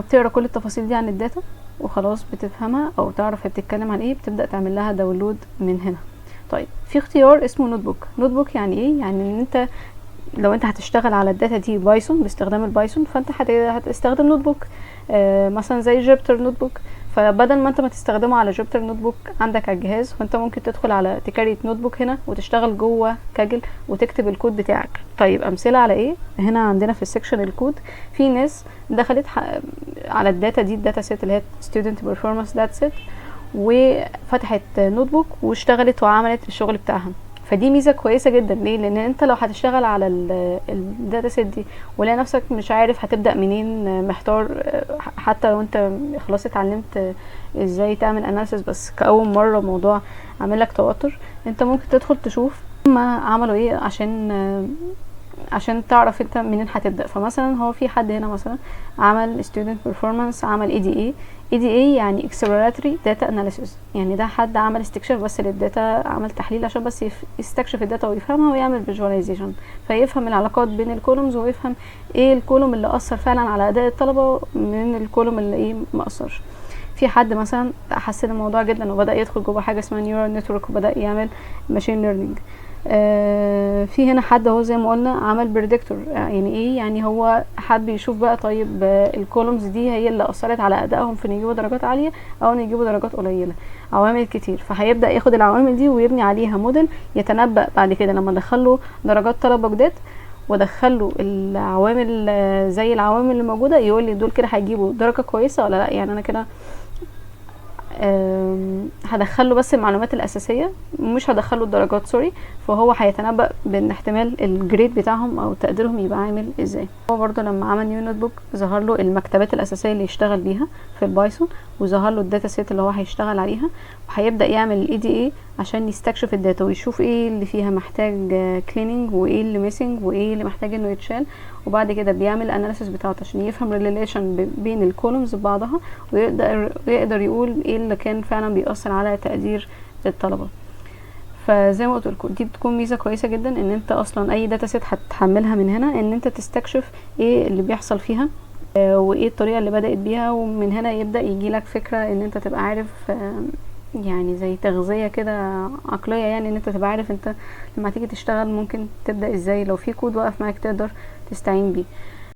بتقرا كل التفاصيل دي عن الداتا وخلاص بتفهمها او تعرف هي بتتكلم عن ايه، بتبدا تعمل لها داونلود من هنا. طيب في اختيار اسمه نوت بوك. نوت بوك يعني ايه؟ يعني ان انت لو انت هتشتغل على الداتا دي بايثون باستخدام البايثون، فانت هتستخدم نوت بوك مثلا زي جيبتر نوت بوك. فبدل ما انت ما تستخدمه على جيبتر نوت بوك عندك على الجهاز، فانت ممكن تدخل على تكريت نوت بوك هنا وتشتغل جوه كاجل وتكتب الكود بتاعك. طيب امثله على ايه؟ هنا عندنا في السكشن الكود في ناس دخلت على الداتا دي، الداتا سيت اللي هي student performance data set، وفتحت نوت بوك واشتغلت وعملت الشغل بتاعها. فدي ميزه كويسه جدا. ليه؟ لان انت لو هتشتغل على الداتا سيت دي ولا نفسك مش عارف هتبدا منين، محتار، حتى لو انت خلاص اتعلمت ازاي تعمل اناليسيس بس كاول مره موضوع عامل لك توتر، انت ممكن تدخل تشوف ما عملوا ايه عشان تعرف انت منين هتبدا. فمثلا هو في حد هنا مثلا عمل student performance، عمل EDA يعني exploratory data analysis، يعني ده حد عمل استكشاف بس للداتا، عمل تحليل عشان بس يستكشف الداتا ويفهمها ويعمل visualization، فيفهم العلاقات بين الكولومز ويفهم ايه الكولوم اللي اثر فعلا على اداء الطلبه من الكولوم اللي ايه ما اثرش. في حد مثلا حسن الموضوع جدا وبدا يدخل جوه حاجه اسمها نيورال نتورك وبدا يعمل ماشين ليرنينج. في هنا حد هو زي ما قلنا عمل بريدكتور، يعني ايه؟ يعني هو حب يشوف بقى طيب الكولومز دي هي اللي اثرت على ادائهم في ان يجيبوا درجات عاليه او ان يجيبوا درجات قليله، عوامل كتير. فهيبدا ياخد العوامل دي ويبني عليها موديل يتنبأ بعد كده لما ندخله درجات طلبه جداد ودخله العوامل زي العوامل اللي موجوده، يقول لي دول كده هيجيبوا درجه كويسه ولا لا. يعني انا كده هدخله بس المعلومات الاساسيه، مش هدخله الدرجات سوري، فهو هيتنبأ بان احتمال الجريد بتاعهم او تقديرهم يبقى عامل ازاي. هو برضو لما عمل نيو نوت بوك ظهر له المكتبات الاساسيه اللي يشتغل بيها في البايثون، وظهر له الداتا سيت اللي هو هيشتغل عليها، وهيبدا يعمل الاي دي اي عشان يستكشف الداتا ويشوف ايه اللي فيها محتاج كليننج وايه اللي ميسنج وايه اللي محتاج انه يتشال. وبعد كده بيعمل الاناليسيس بتاعته عشان يفهم الريليشن بين الكولومز ببعضها، ويقدر يقول ايه اللي كان فعلا بيأثر على تقدير الطلبه. فزي ما قلت لكم دي بتكون ميزه كويسه جدا ان انت اصلا اي داتا سيت هتحملها من هنا ان انت تستكشف ايه اللي بيحصل فيها وايه الطريقه اللي بدأت بيها، ومن هنا يبدأ يجيلك فكره ان انت تبقى عارف يعني زي تغذيه كده عقليه، يعني ان انت تبقى عارف انت لما تيجي تشتغل ممكن تبدأ ازاي، لو في كود واقف معاك تقدر تستعين بيه.